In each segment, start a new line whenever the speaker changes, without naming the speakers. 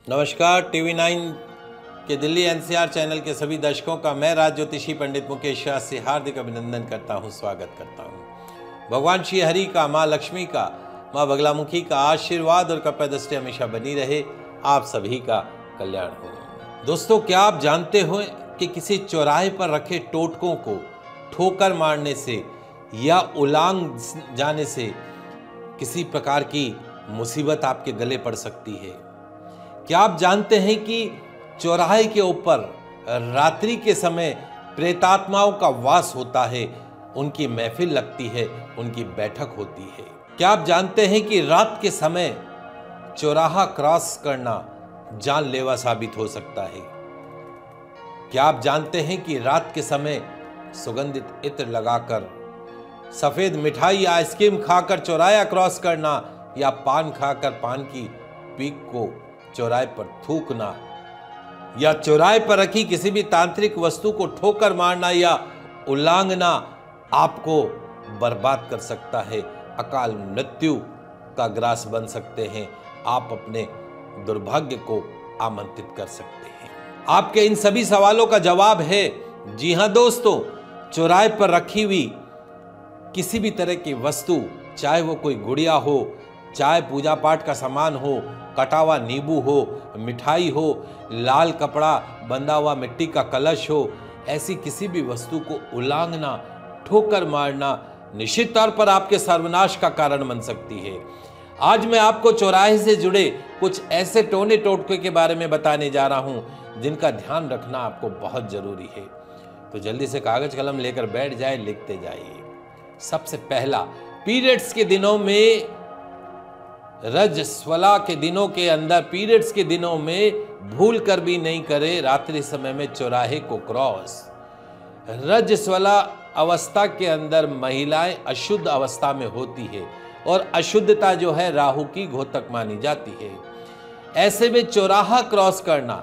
नमस्कार, टीवी 9 के Delhi NCR channel के सभी दर्शकों का मैं राज ज्योतिषी पंडित मुकेश शास्त्री हार्दिक अभिनंदन करता हूं, स्वागत करता हूं। भगवान श्री हरि का, माँ लक्ष्मी का, माँ बगलामुखी का आशीर्वाद और कृपा दृष्टि हमेशा बनी रहे, आप सभी का कल्याण हो। दोस्तों, क्या आप जानते हो कि किसी चौराहे पर रखे टोटकों को ठोकर मारने से या उलांग जाने से किसी प्रकार की मुसीबत आपके गले पड़ सकती है? क्या आप जानते हैं कि चौराहे के ऊपर रात्रि के समय प्रेतात्माओं का वास होता है, उनकी महफिल लगती है, उनकी बैठक होती है? क्या आप जानते हैं कि रात के समय चौराहा क्रॉस करना जानलेवा साबित हो सकता है? क्या आप जानते हैं कि रात के समय सुगंधित इत्र लगाकर, सफेद मिठाई या आइसक्रीम खाकर चौराहा क्रॉस करना या पान खाकर पान की पीक को चौराहे पर थूकना या चौराहे पर रखी किसी भी तांत्रिक वस्तु को ठोकर मारना या उल्लंघना आपको बर्बाद कर सकता है, अकाल मृत्यु का ग्रास बन सकते हैं, आप अपने दुर्भाग्य को आमंत्रित कर सकते हैं। आपके इन सभी सवालों का जवाब है जी हां दोस्तों, चौराहे पर रखी हुई किसी भी तरह की वस्तु, चाहे वो कोई गुड़िया हो, चाहे पूजा पाठ का सामान हो, कटा हुआ नींबू हो, मिठाई हो, लाल कपड़ा बंधा हुआ मिट्टी का कलश हो, ऐसी किसी भी वस्तु को उलांघना, ठोकर मारना निश्चित तौर पर आपके सर्वनाश का कारण बन सकती है। आज मैं आपको चौराहे से जुड़े कुछ ऐसे टोने टोटके के बारे में बताने जा रहा हूं जिनका ध्यान रखना आपको बहुत जरूरी है। तो जल्दी से कागज कलम लेकर बैठ जाए, लिखते जाइए। सबसे पहला, पीरियड्स के दिनों में, रजस्वला के दिनों के अंदर, पीरियड्स के दिनों में भूल कर भी नहीं करे रात्रि समय में चौराहे को क्रॉस। रजस्वला अवस्था के अंदर महिलाएं अशुद्ध अवस्था में होती है और अशुद्धता जो है राहु की घोतक मानी जाती है। ऐसे में चौराहा क्रॉस करना,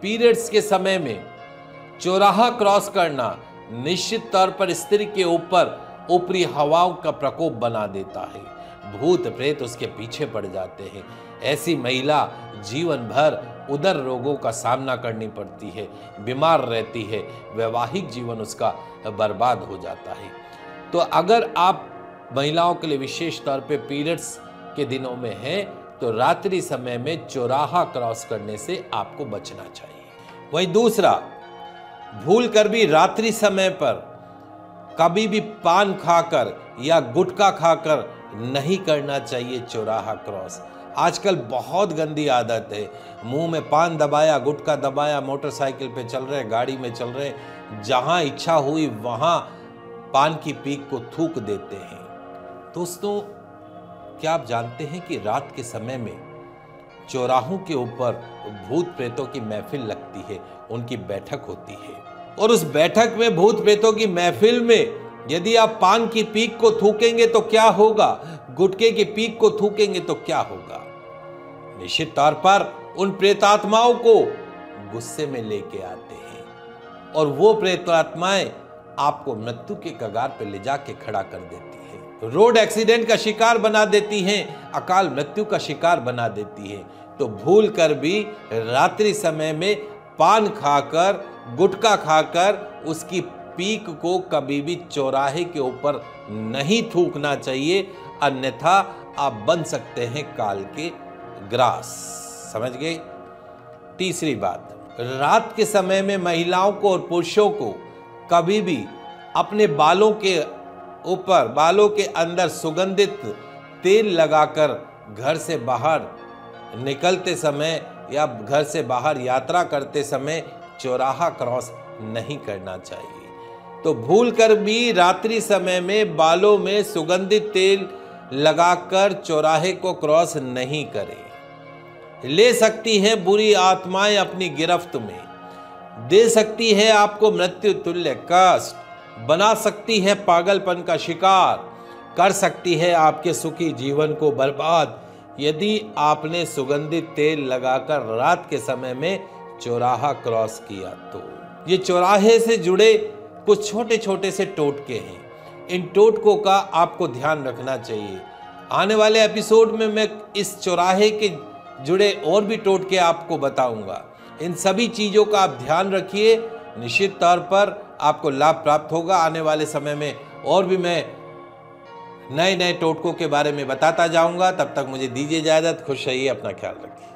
पीरियड्स के समय में चौराहा क्रॉस करना निश्चित तौर पर स्त्री के ऊपर ऊपरी हवाओं का प्रकोप बना देता है, भूत प्रेत उसके पीछे पड़ जाते हैं। ऐसी महिला जीवन भर उदर रोगों का सामना करनी पड़ती है, बीमार रहती है, वैवाहिक जीवन उसका बर्बाद हो जाता है। तो अगर आप महिलाओं के लिए विशेष तौर पे पीरियड्स के दिनों में हैं तो रात्रि समय में चौराहा क्रॉस करने से आपको बचना चाहिए। वहीं दूसरा, भूल कर भी रात्रि समय पर कभी भी पान खाकर या गुटखा खाकर नहीं करना चाहिए चौराहा क्रॉस। आजकल बहुत गंदी आदत है, मुंह में पान दबाया, गुटखा दबाया, मोटरसाइकिल पे चल रहे, गाड़ी में चल रहे, जहां इच्छा हुई वहां पान की पीक को थूक देते हैं। दोस्तों, क्या आप जानते हैं कि रात के समय में चौराहों के ऊपर भूत प्रेतों की महफिल लगती है, उनकी बैठक होती है, और उस बैठक में भूत प्रेतों की महफिल में यदि आप पान की पीक को थूकेंगे तो क्या होगा, गुटके की पीक को थूकेंगे तो क्या होगा? निश्चित तौर पर उन प्रेतात्माओं को गुस्से में लेके आते हैं और वो प्रेतात्माएं आपको मृत्यु के कगार पर ले जाके खड़ा कर देती है, रोड एक्सीडेंट का शिकार बना देती हैं, अकाल मृत्यु का शिकार बना देती हैं। तो भूल कर भी रात्रि समय में पान खाकर, गुटखा खाकर उसकी पीक को कभी भी चौराहे के ऊपर नहीं थूकना चाहिए, अन्यथा आप बन सकते हैं काल के ग्रास। समझ गए? तीसरी बात, रात के समय में महिलाओं को और पुरुषों को कभी भी अपने बालों के ऊपर, बालों के अंदर सुगंधित तेल लगाकर घर से बाहर निकलते समय या घर से बाहर यात्रा करते समय चौराहा क्रॉस नहीं करना चाहिए। तो भूल कर भी रात्रि समय में बालों में सुगंधित तेल लगाकर चौराहे को क्रॉस नहीं करें। ले सकती हैं बुरी आत्माएं अपनी गिरफ्त में, दे सकती है आपको मृत्यु तुल्य कष्ट, बना सकती है पागलपन का शिकार, कर सकती है आपके सुखी जीवन को बर्बाद यदि आपने सुगंधित तेल लगाकर रात के समय में चौराहा क्रॉस किया। तो ये चौराहे से जुड़े कुछ छोटे छोटे से टोटके हैं, इन टोटकों का आपको ध्यान रखना चाहिए। आने वाले एपिसोड में मैं इस चौराहे के जुड़े और भी टोटके आपको बताऊंगा। इन सभी चीज़ों का आप ध्यान रखिए, निश्चित तौर पर आपको लाभ प्राप्त होगा। आने वाले समय में और भी मैं नए नए टोटकों के बारे में बताता जाऊंगा। तब तक मुझे दीजिए इजाज़त। खुश रहिए, अपना ख्याल रखिए।